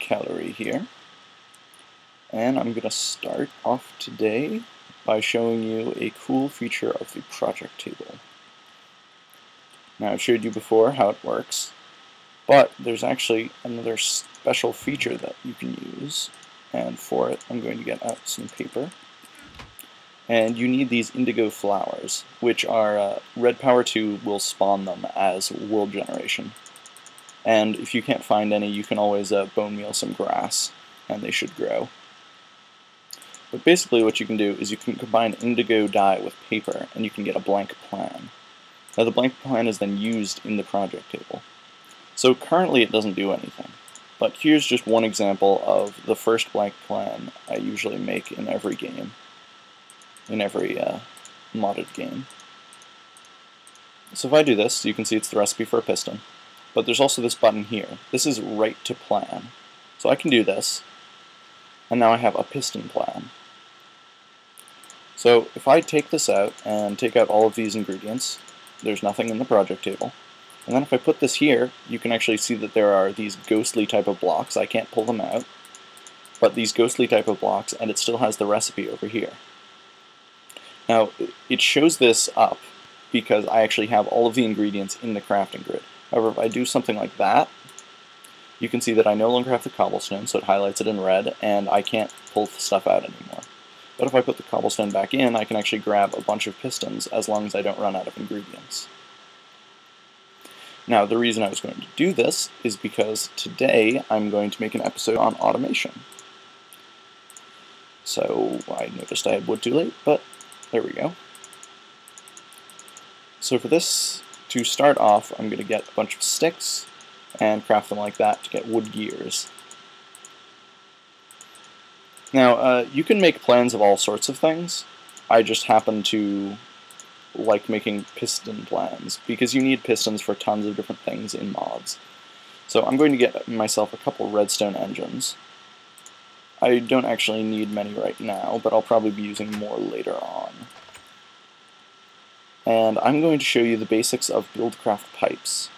Khalory here, and I'm going to start off today by showing you a cool feature of the project table. Now, I've showed you before how it works, but there's actually another special feature that you can use, and for it I'm going to get out some paper. And you need these indigo flowers, which are red power 2 will spawn them as world generation. And if you can't find any, you can always bone meal some grass, and they should grow. But basically what you can do is you can combine indigo dye with paper, and you can get a blank plan. Now the blank plan is then used in the project table. So currently it doesn't do anything, but here's just one example of the first blank plan I usually make in every game, in every modded game. So if I do this, you can see it's the recipe for a piston. But there's also this button here. This is write to plan. So I can do this, and now I have a piston plan. So if I take this out and take out all of these ingredients, there's nothing in the project table. And then if I put this here, you can actually see that there are these ghostly type of blocks. I can't pull them out, but these ghostly type of blocks, and it still has the recipe over here. Now, it shows this up because I actually have all of the ingredients in the crafting grid. However, if I do something like that, you can see that I no longer have the cobblestone, so it highlights it in red, and I can't pull the stuff out anymore. But if I put the cobblestone back in, I can actually grab a bunch of pistons as long as I don't run out of ingredients. Now, the reason I was going to do this is because today I'm going to make an episode on automation. So I noticed I had wood too late, but there we go. So for this, to start off, I'm going to get a bunch of sticks and craft them like that to get wood gears. Now, you can make plans of all sorts of things. I just happen to like making piston plans, because you need pistons for tons of different things in mods. So I'm going to get myself a couple redstone engines. I don't actually need many right now, but I'll probably be using more later on. And I'm going to show you the basics of Buildcraft pipes.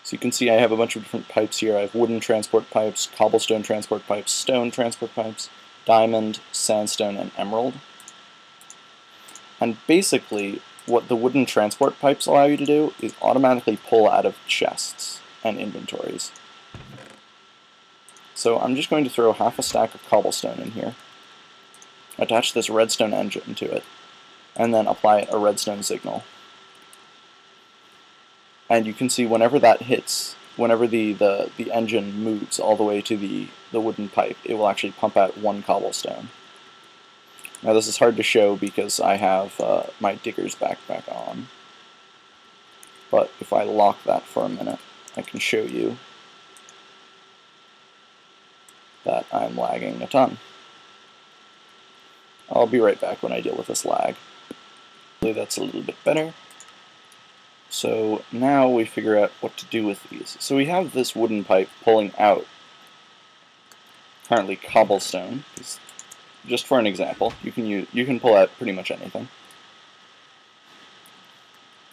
So you can see I have a bunch of different pipes here. I have wooden transport pipes, cobblestone transport pipes, stone transport pipes, diamond, sandstone, and emerald. And basically, what the wooden transport pipes allow you to do is automatically pull out of chests and inventories. So I'm just going to throw half a stack of cobblestone in here, attach this redstone engine to it, and then apply a redstone signal. And you can see whenever that hits, whenever the engine moves all the way to the wooden pipe, it will actually pump out one cobblestone. Now this is hard to show because I have my digger's backpack on. But if I lock that for a minute, I can show you that I'm lagging a ton. I'll be right back when I deal with this lag. Hopefully that's a little bit better. So now we figure out what to do with these. So we have this wooden pipe pulling out currently cobblestone. Just for an example, you can pull out pretty much anything.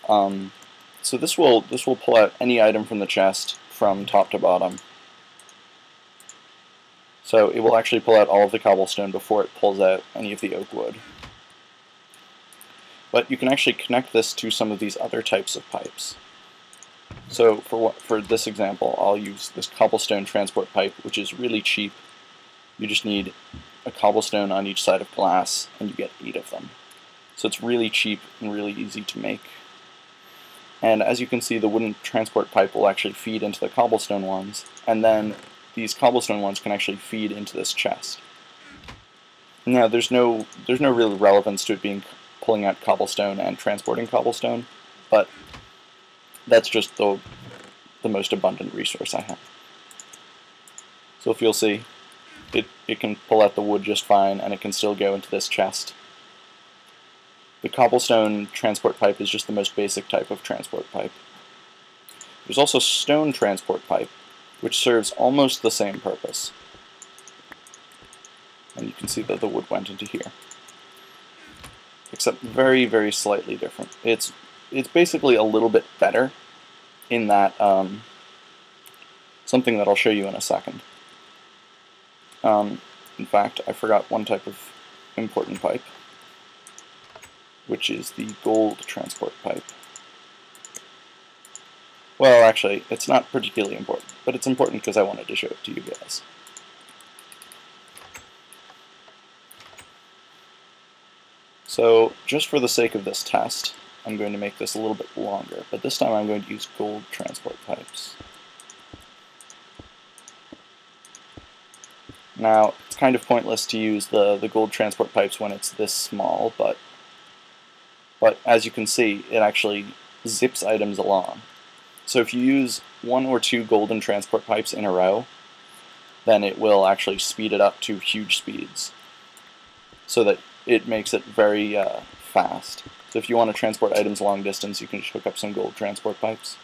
So this will pull out any item from the chest from top to bottom. So it will actually pull out all of the cobblestone before it pulls out any of the oak wood. But you can actually connect this to some of these other types of pipes. So for this example, I'll use this cobblestone transport pipe, which is really cheap. You just need a cobblestone on each side of glass, and you get 8 of them. So it's really cheap and really easy to make. And as you can see, the wooden transport pipe will actually feed into the cobblestone ones, and then these cobblestone ones can actually feed into this chest. Now, there's no real relevance to it being pulling out cobblestone and transporting cobblestone, but that's just the most abundant resource I have. So if you'll see, it can pull out the wood just fine, and it can still go into this chest. The cobblestone transport pipe is just the most basic type of transport pipe. There's also stone transport pipe, which serves almost the same purpose. And you can see that the wood went into here. Except very, very slightly different. It's basically a little bit better in that something that I'll show you in a second. In fact, I forgot one type of important pipe, which is the gold transport pipe. Well, actually, it's not particularly important, but it's important because I wanted to show it to you guys. So, just for the sake of this test, I'm going to make this a little bit longer, but this time I'm going to use gold transport pipes. Now, it's kind of pointless to use the gold transport pipes when it's this small, but as you can see, it actually zips items along. So if you use 1 or 2 golden transport pipes in a row, then it will actually speed it up to huge speeds, so that it makes it very fast. So if you want to transport items long distance, you can just hook up some gold transport pipes.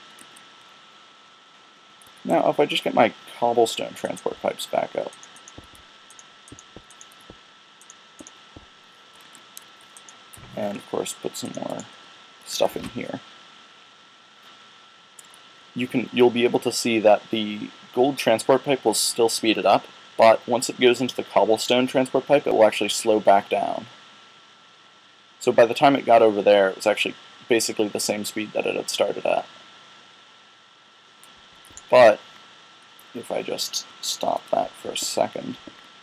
Now, if I just get my cobblestone transport pipes back up, and of course put some more stuff in here, you'll be able to see that the gold transport pipe will still speed it up, but once it goes into the cobblestone transport pipe, it will actually slow back down. So by the time it got over there, it was actually basically the same speed that it had started at. But if I just stop that for a second,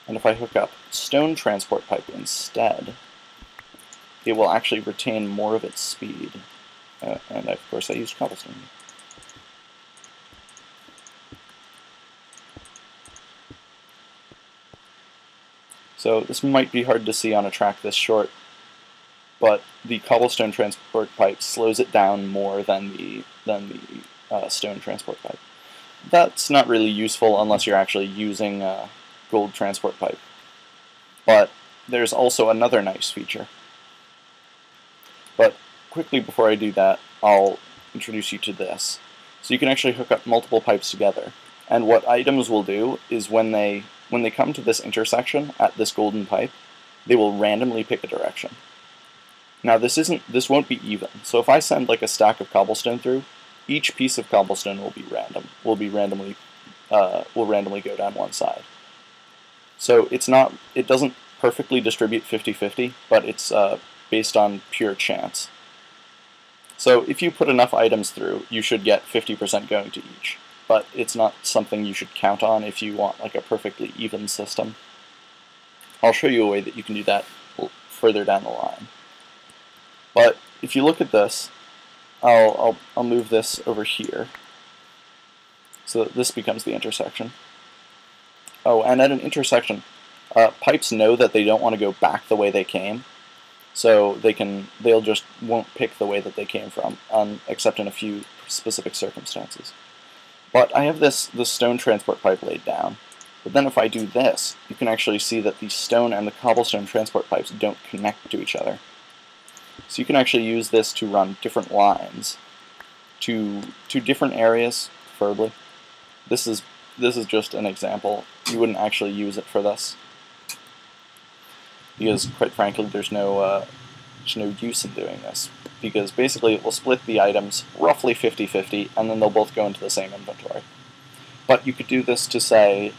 and if I hook up stone transport pipe instead, it will actually retain more of its speed. And of course I used cobblestone. So this might be hard to see on a track this short, but the cobblestone transport pipe slows it down more than the stone transport pipe. That's not really useful unless you're actually using gold transport pipe. But there's also another nice feature. But quickly before I do that, I'll introduce you to this. So you can actually hook up multiple pipes together. And what items will do is when they come to this intersection at this golden pipe, they will randomly pick a direction. Now this won't be even. So if I send like a stack of cobblestone through, each piece of cobblestone will be random. Will randomly go down one side. So it doesn't perfectly distribute 50-50, but it's based on pure chance. So if you put enough items through, you should get 50% going to each. But it's not something you should count on if you want like a perfectly even system. I'll show you a way that you can do that further down the line. But if you look at this, I'll move this over here, so that this becomes the intersection. Oh, and at an intersection, pipes know that they don't want to go back the way they came, so they'll just won't pick the way that they came from, except in a few specific circumstances. But I have this stone transport pipe laid down. But then if I do this, you can actually see that the stone and the cobblestone transport pipes don't connect to each other. So you can actually use this to run different lines to different areas, preferably. This is just an example. You wouldn't actually use it for this, because quite frankly there's no use in doing this, because basically it will split the items roughly 50-50, and then they'll both go into the same inventory. But you could do this to say,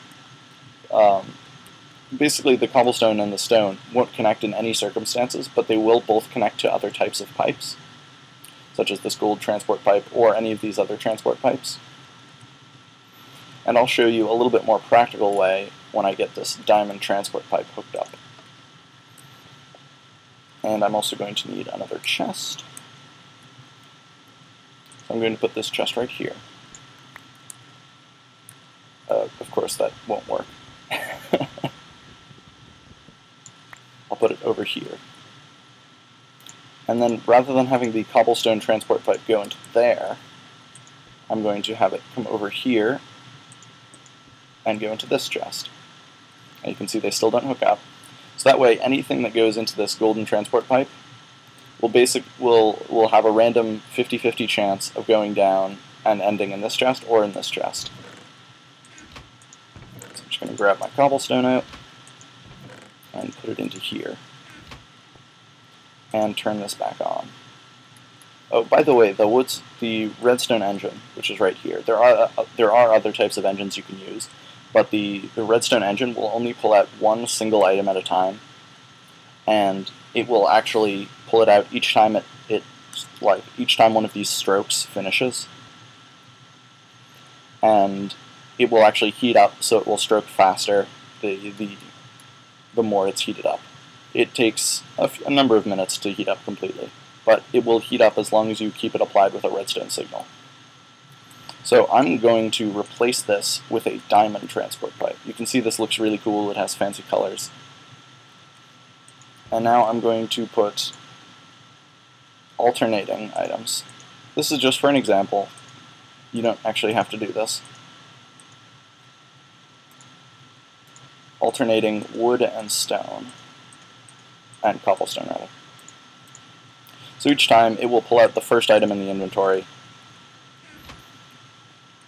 basically the cobblestone and the stone won't connect in any circumstances, but they will both connect to other types of pipes, such as this gold transport pipe or any of these other transport pipes. And I'll show you a little bit more practical way when I get this diamond transport pipe hooked up. And I'm also going to need another chest. So I'm going to put this chest right here. Of course that won't work. I'll put it over here. And then rather than having the cobblestone transport pipe go into there, I'm going to have it come over here and go into this chest. And you can see they still don't hook up. So that way anything that goes into this golden transport pipe will have a random 50-50 chance of going down and ending in this chest or in this chest. So I'm just going to grab my cobblestone out and put it into here and turn this back on. Oh, by the way, the redstone engine, which is right here, there are other types of engines you can use, but the redstone engine will only pull out one single item at a time, and it will actually pull it out each time each time one of these strokes finishes, and it will actually heat up, so it will stroke faster the more it's heated up. It takes a number of minutes to heat up completely, but it will heat up as long as you keep it applied with a redstone signal. So I'm going to replace this with a diamond transport pipe. You can see this looks really cool, it has fancy colors. And now I'm going to put alternating items. This is just for an example. You don't actually have to do this. Alternating wood and stone. And cobblestone, rather. So each time it will pull out the first item in the inventory.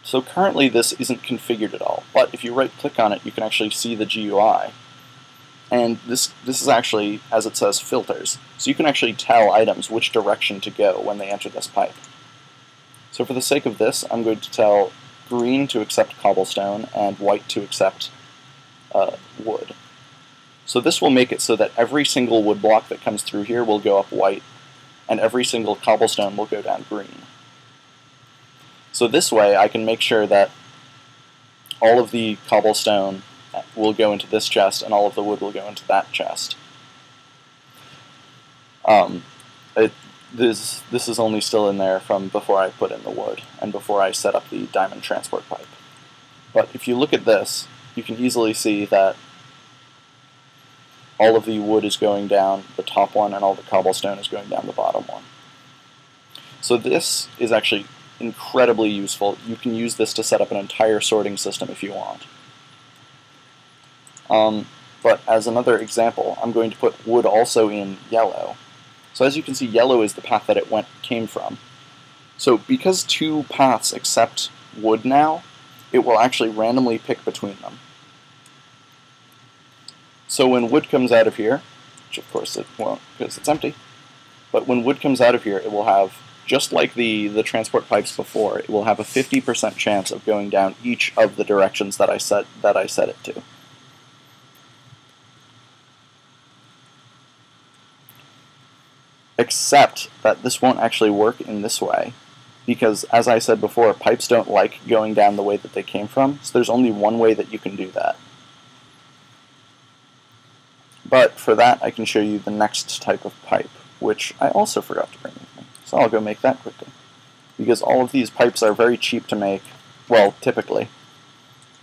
So currently this isn't configured at all, but if you right-click on it, you can actually see the GUI. And this is actually, as it says, filters. So you can actually tell items which direction to go when they enter this pipe. So for the sake of this, I'm going to tell green to accept cobblestone and white to accept wood. So this will make it so that every single wood block that comes through here will go up white, and every single cobblestone will go down green. So this way I can make sure that all of the cobblestone will go into this chest and all of the wood will go into that chest. This is only still in there from before I put in the wood and before I set up the diamond transport pipe. But if you look at this, you can easily see that all of the wood is going down the top one and all the cobblestone is going down the bottom one. So this is actually incredibly useful. You can use this to set up an entire sorting system if you want. But as another example, I'm going to put wood also in yellow. So as you can see, yellow is the path that it came from. So because two paths accept wood now, it will actually randomly pick between them. So when wood comes out of here, which of course it won't because it's empty, but when wood comes out of here, it will have, just like the transport pipes before, it will have a 50% chance of going down each of the directions that I set it to. Except that this won't actually work in this way, because as I said before, pipes don't like going down the way that they came from, so there's only one way that you can do that. But for that, I can show you the next type of pipe, which I also forgot to bring with me. So I'll go make that quickly. Because all of these pipes are very cheap to make, well, typically.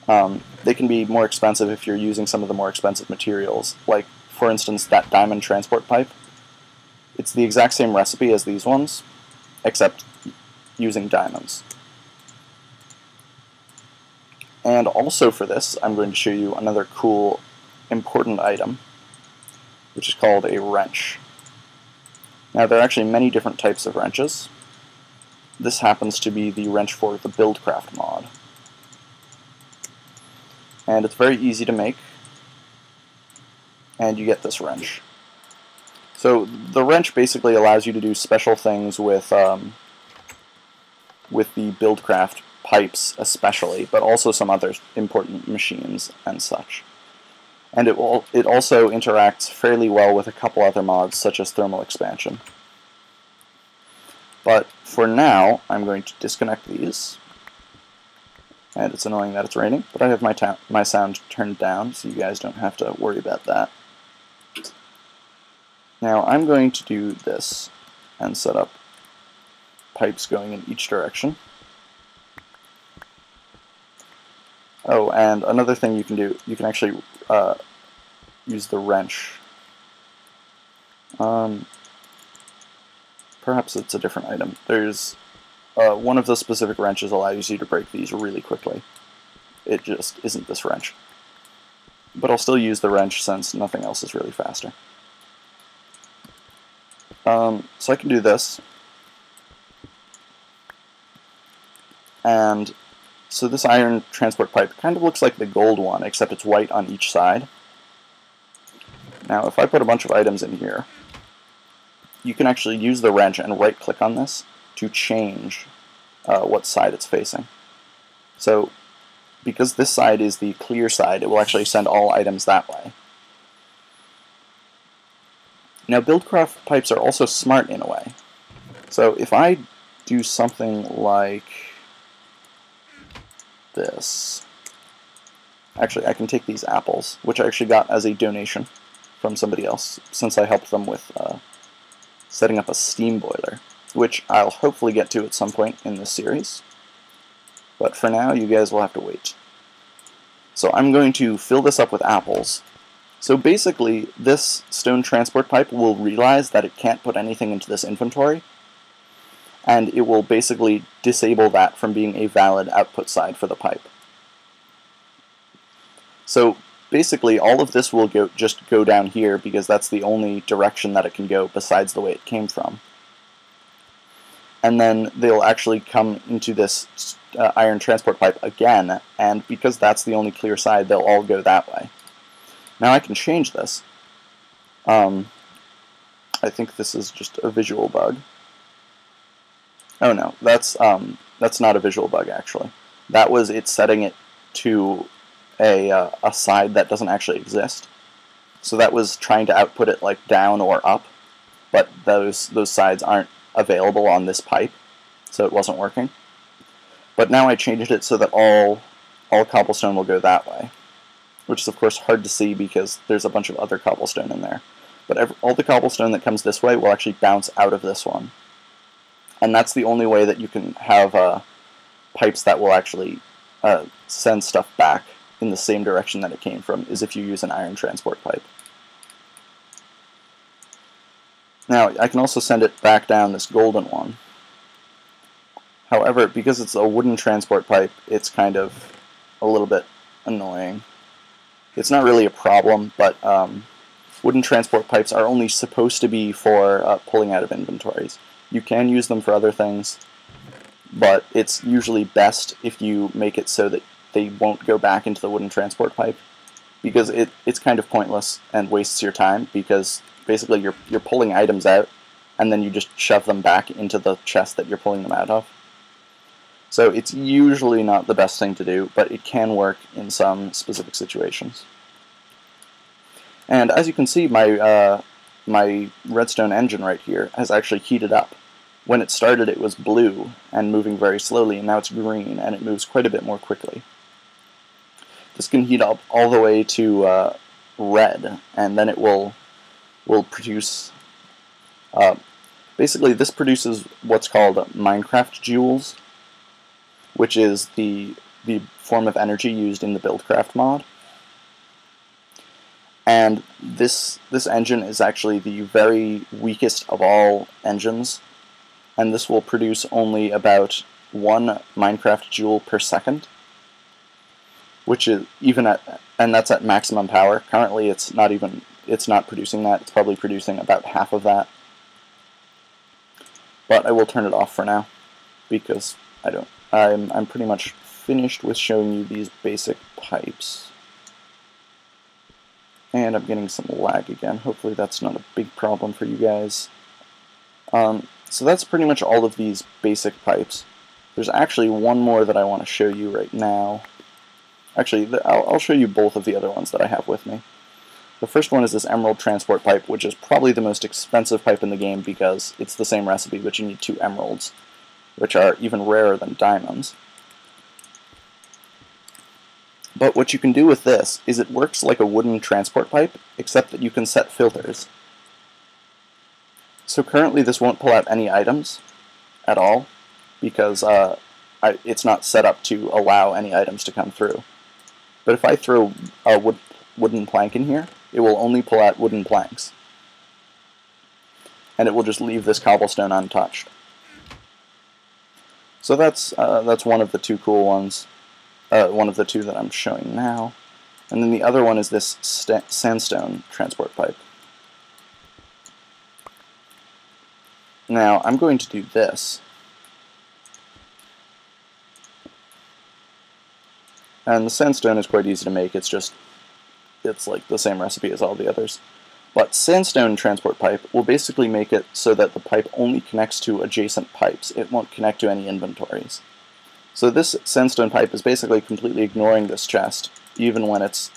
They can be more expensive if you're using some of the more expensive materials. Like, for instance, that diamond transport pipe. It's the exact same recipe as these ones, except using diamonds. And also for this, I'm going to show you another cool, important item, which is called a wrench. Now, there are actually many different types of wrenches. This happens to be the wrench for the Buildcraft mod. And it's very easy to make, and you get this wrench. So the wrench basically allows you to do special things with the Buildcraft pipes especially, but also some other important machines and such. And it also interacts fairly well with a couple other mods, such as thermal expansion. But for now, I'm going to disconnect these. And it's annoying that it's raining, but I have my sound turned down, so you guys don't have to worry about that. Now I'm going to do this and set up pipes going in each direction. Oh, and another thing you can do, you can actually use the wrench. Perhaps it's a different item. There's one of the specific wrenches allows you to break these really quickly. It just isn't this wrench. But I'll still use the wrench since nothing else is really faster. So I can do this. And so this iron transport pipe kind of looks like the gold one, except it's white on each side. Now if I put a bunch of items in here, you can actually use the wrench and right-click on this to change what side it's facing. So because this side is the clear side, it will actually send all items that way. Now, Buildcraft pipes are also smart in a way. So if I do something like this, actually I can take these apples, which I actually got as a donation from somebody else, since I helped them with setting up a steam boiler, which I'll hopefully get to at some point in this series. But for now, you guys will have to wait. So I'm going to fill this up with apples. So basically, this stone transport pipe will realize that it can't put anything into this inventory, and it will basically disable that from being a valid output side for the pipe. So basically, all of this will just go down here because that's the only direction that it can go besides the way it came from. And then they'll actually come into this iron transport pipe again, and because that's the only clear side, they'll all go that way. Now I can change this. I think this is just a visual bug. Oh no, that's not a visual bug actually. That was it setting it to a side that doesn't actually exist. So that was trying to output it like down or up, but those sides aren't available on this pipe, so it wasn't working. But now I changed it so that all cobblestone will go that way, which is of course hard to see because there's a bunch of other cobblestone in there. But all the cobblestone that comes this way will actually bounce out of this one. And that's the only way that you can have pipes that will actually send stuff back in the same direction that it came from, is if you use an iron transport pipe. Now, I can also send it back down this golden one. However, because it's a wooden transport pipe, it's kind of a little bit annoying. It's not really a problem, but wooden transport pipes are only supposed to be for pulling out of inventories. You can use them for other things, but it's usually best if you make it so that they won't go back into the wooden transport pipe, because it's kind of pointless and wastes your time, because basically you're pulling items out and then you just shove them back into the chest that you're pulling them out of. So it's usually not the best thing to do, but it can work in some specific situations. And as you can see, my redstone engine right here has actually heated up. When it started, it was blue and moving very slowly, and now it's green, and it moves quite a bit more quickly. This can heat up all the way to red, and then it will produce... basically, this produces what's called Minecraft joules, which is the form of energy used in the Buildcraft mod. And this engine is actually the very weakest of all engines, and this will produce only about 1 Minecraft joule per second, which is and that's at maximum power. Currently, it's not producing that. It's probably producing about half of that. But I will turn it off for now because I'm pretty much finished with showing you these basic pipes. And I'm getting some lag again. Hopefully that's not a big problem for you guys. So that's pretty much all of these basic pipes. There's actually one more that I want to show you right now. Actually, I'll show you both of the other ones that I have with me. The first one is this emerald transport pipe, which is probably the most expensive pipe in the game because it's the same recipe, but you need 2 emeralds, which are even rarer than diamonds. But what you can do with this is it works like a wooden transport pipe, except that you can set filters. So currently this won't pull out any items at all, because it's not set up to allow any items to come through. But if I throw a wooden plank in here, it will only pull out wooden planks. And it will just leave this cobblestone untouched. So that's one of the 2 cool ones. One of the 2 that I'm showing now. And then the other one is this sandstone transport pipe. Now, I'm going to do this. And the sandstone is quite easy to make. It's like the same recipe as all the others. But sandstone transport pipe will basically make it so that the pipe only connects to adjacent pipes. It won't connect to any inventories. So this sandstone pipe is basically completely ignoring this chest, even when it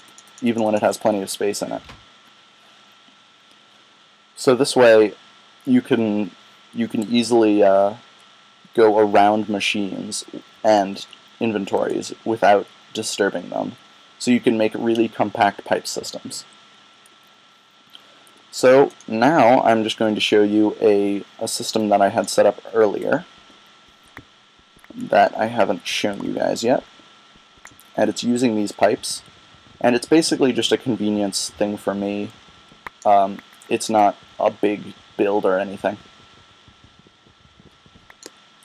has plenty of space in it. So this way, you can easily go around machines and inventories without disturbing them. So you can make really compact pipe systems. So now I'm just going to show you a system that I had set up earlier that I haven't shown you guys yet. And it's using these pipes. And it's basically just a convenience thing for me. It's not a big build or anything.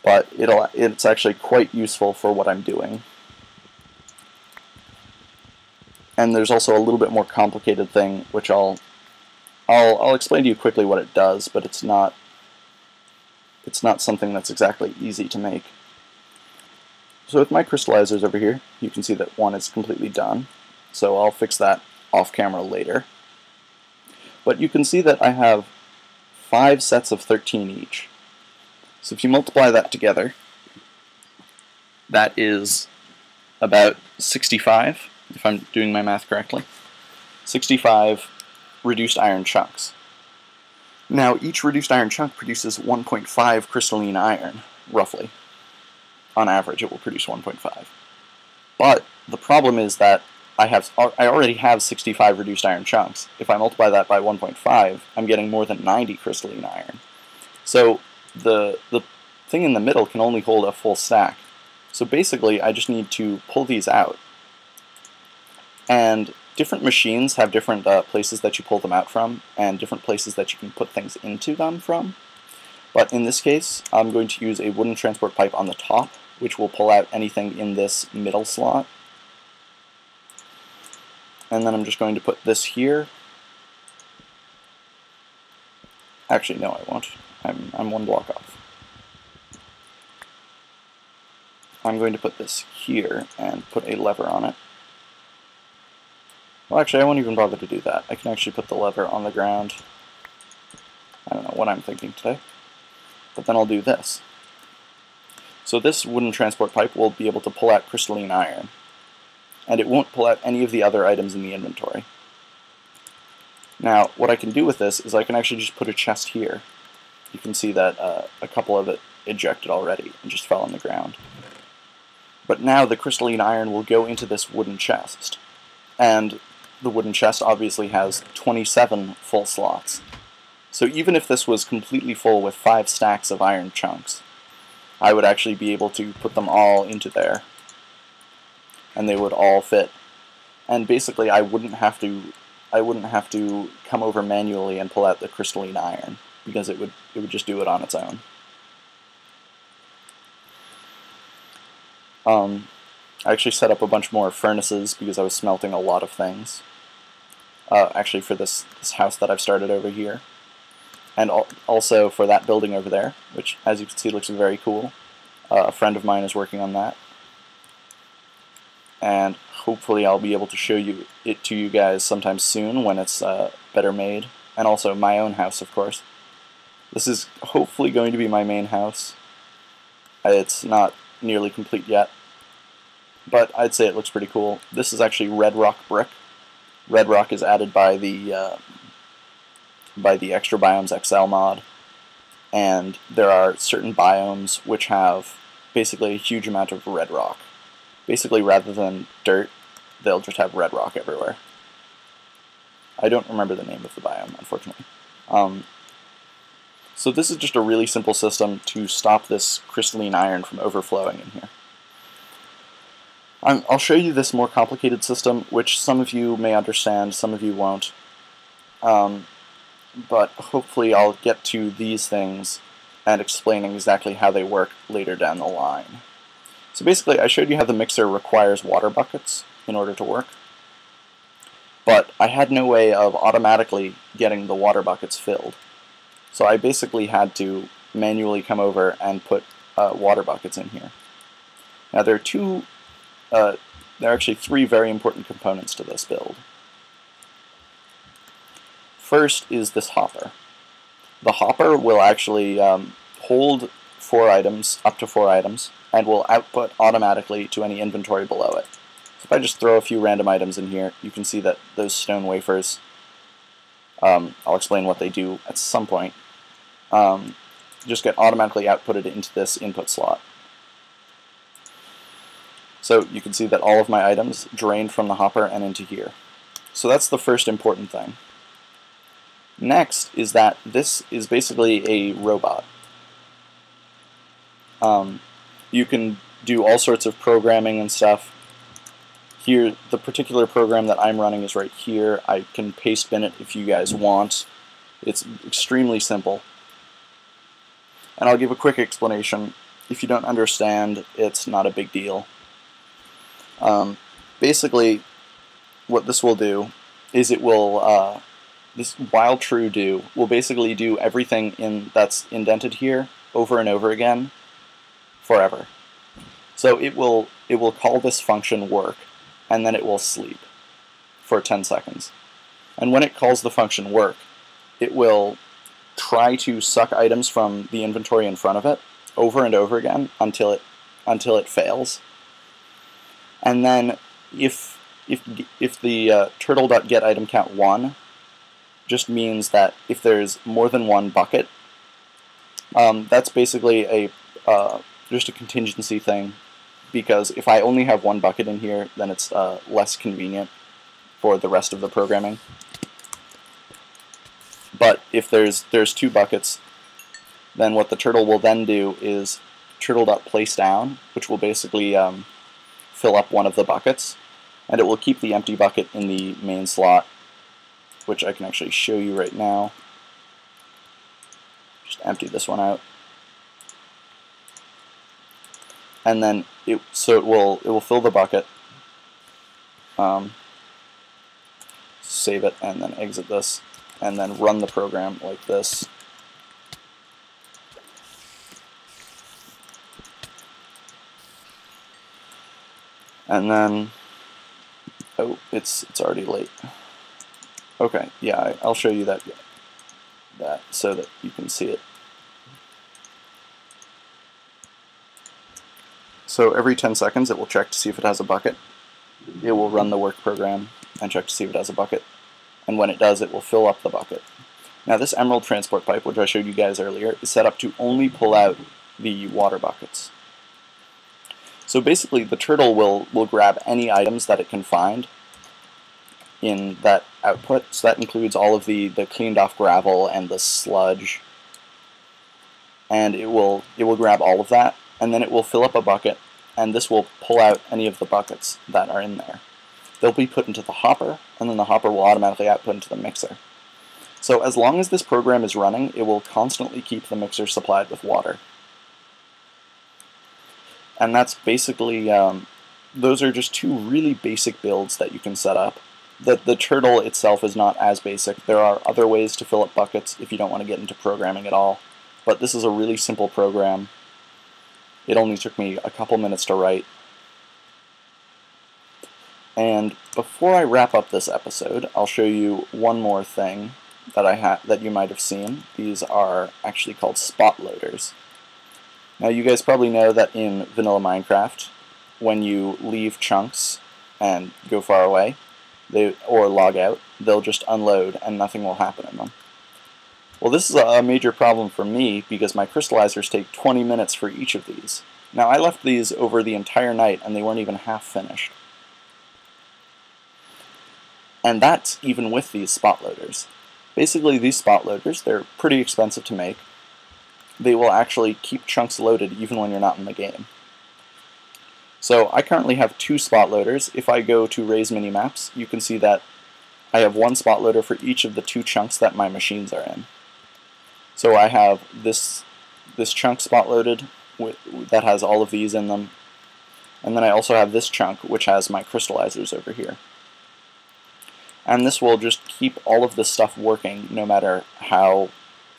But it's actually quite useful for what I'm doing. And there's also a little bit more complicated thing, which I'll explain to you quickly what it does, but it's not something that's exactly easy to make. So with my crystallizers over here, you can see that one is completely done. So I'll fix that off camera later. But you can see that I have 5 sets of 13 each. So if you multiply that together, that is about 65, if I'm doing my math correctly. 65 reduced iron chunks. Now, each reduced iron chunk produces 1.5 crystalline iron, roughly. On average, it will produce 1.5. But the problem is that I already have 65 reduced iron chunks. If I multiply that by 1.5, I'm getting more than 90 crystalline iron. So the thing in the middle can only hold a full stack. So basically, I just need to pull these out. And different machines have different places that you pull them out from, and different places that you can put things into them from. But in this case, I'm going to use a wooden transport pipe on the top, which will pull out anything in this middle slot. And then I'm just going to put this here. Actually, no, I won't. I'm one block off. I'm going to put this here and put a lever on it. Well, actually, I won't even bother to do that. I can actually put the lever on the ground. I don't know what I'm thinking today. But then I'll do this. So this wooden transport pipe will be able to pull out crystalline iron. And it won't pull out any of the other items in the inventory. Now, what I can do with this is I can actually just put a chest here. You can see that a couple of it ejected already and just fell on the ground. But now the crystalline iron will go into this wooden chest. And the wooden chest obviously has 27 full slots. So even if this was completely full with 5 stacks of iron chunks, I would actually be able to put them all into there. And they would all fit. And basically I wouldn't have to come over manually and pull out the crystalline iron, because it would just do it on its own. I actually set up a bunch more furnaces because I was smelting a lot of things. Actually for this house that I've started over here. And also for that building over there, which as you can see looks very cool. A friend of mine is working on that. And hopefully I'll be able to show it to you guys sometime soon when it's better made. And also my own house, of course. This is hopefully going to be my main house. It's not nearly complete yet, but I'd say it looks pretty cool. This is actually red rock brick. Red rock is added by the Extra Biomes XL mod, and there are certain biomes which have basically a huge amount of red rock. Basically, rather than dirt, they'll just have red rock everywhere. I don't remember the name of the biome, unfortunately. So this is just a really simple system to stop this crystalline iron from overflowing in here. I'll show you this more complicated system, which some of you may understand, some of you won't. But hopefully I'll get to these things and explaining exactly how they work later down the line. So basically I showed you how the mixer requires water buckets in order to work. But I had no way of automatically getting the water buckets filled. So I basically had to manually come over and put water buckets in here. Now there are actually 3 very important components to this build. First is this hopper. The hopper will actually hold 4 items, up to 4 items, and will output automatically to any inventory below it. So if I just throw a few random items in here, you can see that those stone wafers, I'll explain what they do at some point, just get automatically outputted into this input slot. So you can see that all of my items drained from the hopper and into here. So that's the first important thing. Next is that this is basically a robot. You can do all sorts of programming and stuff. Here, the particular program that I'm running is right here. I can paste bin it if you guys want. It's extremely simple. And I'll give a quick explanation. If you don't understand, it's not a big deal. Basically, what this will do is it will, this while true do will basically do everything that's indented here over and over again forever. So it will call this function work, and then it will sleep for 10 seconds. And when it calls the function work, it will try to suck items from the inventory in front of it over and over again until it fails. And then if the turtle.getItemCount1 just means that if there's more than one bucket, that's basically just a contingency thing, because if I only have one bucket in here, then it's less convenient for the rest of the programming. But if there's 2 buckets, then what the turtle will then do is turtle.placeDown, which will basically fill up one of the buckets, and it will keep the empty bucket in the main slot, which I can actually show you right now. Just empty this one out. And then it will fill the bucket, save it, and then exit this, and then run the program like this. And then, oh, it's already late. Okay, yeah, I'll show you that so that you can see it. So every 10 seconds it will check to see if it has a bucket. It will run the work program and check to see if it has a bucket. And when it does, it will fill up the bucket. Now this emerald transport pipe, which I showed you guys earlier, is set up to only pull out the water buckets. So basically the turtle will grab any items that it can find in that output. So that includes all of the cleaned off gravel and the sludge. And it will grab all of that, and then it will fill up a bucket, and this will pull out any of the buckets that are in there. They'll be put into the hopper, and then the hopper will automatically output into the mixer. So as long as this program is running, it will constantly keep the mixer supplied with water. And that's basically, those are just 2 really basic builds that you can set up. The turtle itself is not as basic. There are other ways to fill up buckets if you don't want to get into programming at all. But this is a really simple program. It only took me a couple minutes to write. And before I wrap up this episode, I'll show you one more thing that you might have seen. These are actually called spot loaders. Now you guys probably know that in vanilla Minecraft, when you leave chunks and go far away, or log out, they'll just unload and nothing will happen in them. Well, this is a major problem for me because my crystallizers take 20 minutes for each of these. Now I left these over the entire night and they weren't even half finished. And that's even with these spot loaders. Basically these spot loaders, they're pretty expensive to make. They will actually keep chunks loaded even when you're not in the game. So I currently have 2 spot loaders. If I go to Raise Minimaps, you can see that I have 1 spot loader for each of the 2 chunks that my machines are in. So I have this chunk spot loaded that has all of these in them, and then I also have this chunk which has my crystallizers over here. And this will just keep all of this stuff working no matter how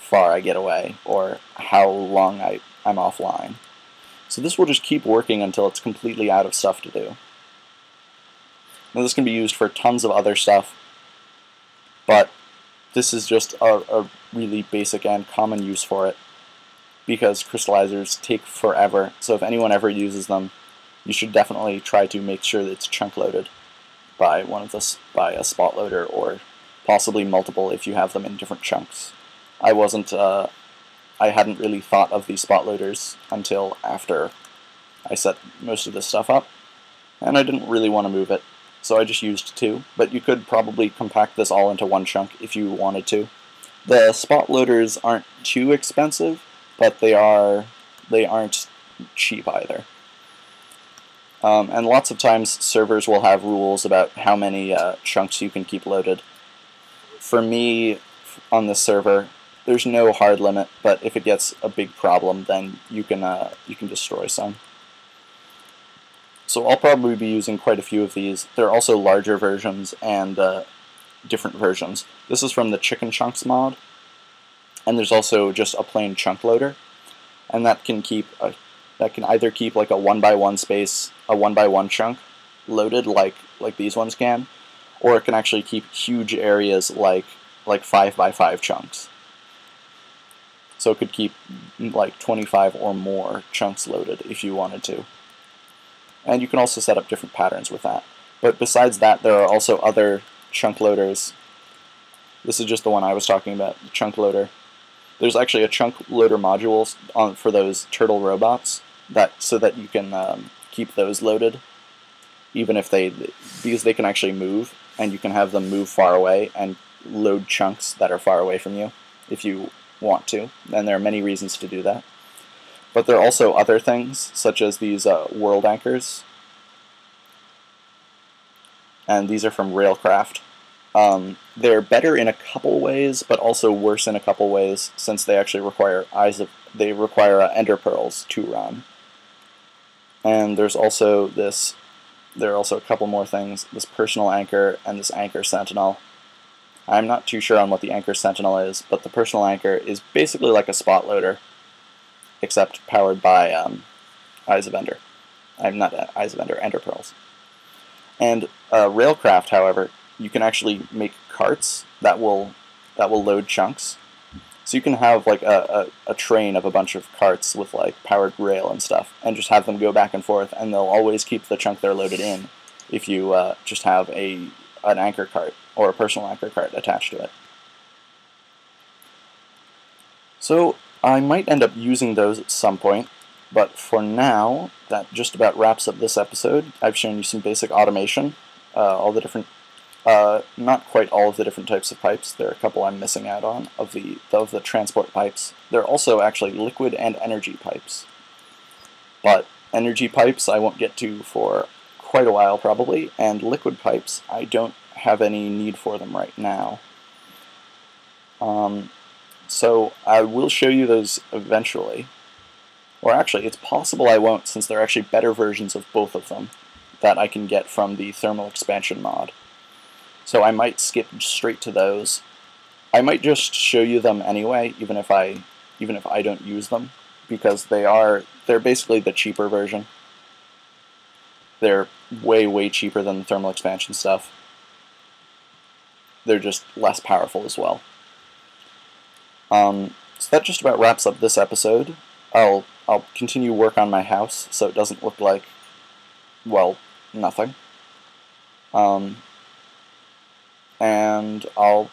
far I get away or how long I'm offline. So this will just keep working until it's completely out of stuff to do. Now this can be used for tons of other stuff, but this is just a really basic and common use for it, because crystallizers take forever, so if anyone ever uses them, you should definitely try to make sure that it's chunk loaded by by a spot loader, or possibly multiple if you have them in different chunks. I hadn't really thought of these spot loaders until after I set most of this stuff up, and I didn't really want to move it, so I just used two, but you could probably compact this all into one chunk if you wanted to. The spot loaders aren't too expensive, but they aren't cheap either. And lots of times servers will have rules about how many chunks you can keep loaded. For me, on this server, there's no hard limit, but if it gets a big problem, then you can destroy some. So I'll probably be using quite a few of these. There are also larger versions and different versions. This is from the Chicken Chunks mod, and there's also just a plain chunk loader, and that can either keep like a 1x1 space, a 1x1 chunk loaded like these ones can, or it can actually keep huge areas like 5x5 chunks. So it could keep like 25 or more chunks loaded if you wanted to. And you can also set up different patterns with that. But besides that, there are also other chunk loaders. This is just the one I was talking about, the chunk loader. There's actually a chunk loader module for those turtle robots, so that you can keep those loaded, even if because they can actually move, and you can have them move far away and load chunks that are far away from you if you want to, and there are many reasons to do that. But there are also other things, such as these world anchors, and these are from LogiCraft. They're better in a couple ways, but also worse in a couple ways, since they actually require ender pearls to run. And there are also a couple more things, this personal anchor and this anchor sentinel. I'm not too sure on what the anchor sentinel is, but the personal anchor is basically like a spot loader, except powered by Eyes of Ender. Not Eyes of Ender, ender pearls. And LogiCraft, however, you can actually make carts that will load chunks. So you can have like a train of a bunch of carts with like powered rail and stuff, and just have them go back and forth, and they'll always keep the chunk they're loaded in if you just have an anchor cart or a personal anchor cart attached to it. So I might end up using those at some point, but for now, that just about wraps up this episode. I've shown you some basic automation, all the different, not quite all of the different types of pipes. There are a couple I'm missing out on of the transport pipes. There are also actually liquid and energy pipes, but energy pipes I won't get to for quite a while probably, and liquid pipes I don't have any need for them right now. So I will show you those eventually. Or actually, it's possible I won't, since there are actually better versions of both of them that I can get from the thermal expansion mod. So I might skip straight to those. I might just show you them anyway, even if I don't use them, because they're basically the cheaper version. They're way cheaper than the thermal expansion stuff. They're just less powerful as well. So that just about wraps up this episode. I'll continue work on my house so it doesn't look like, well, nothing. And I'll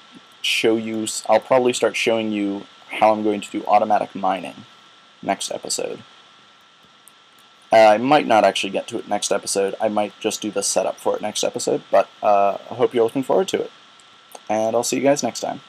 probably start showing you how I'm going to do automatic mining next episode. I might not actually get to it next episode. I might just do the setup for it next episode, but I hope you're looking forward to it. And I'll see you guys next time.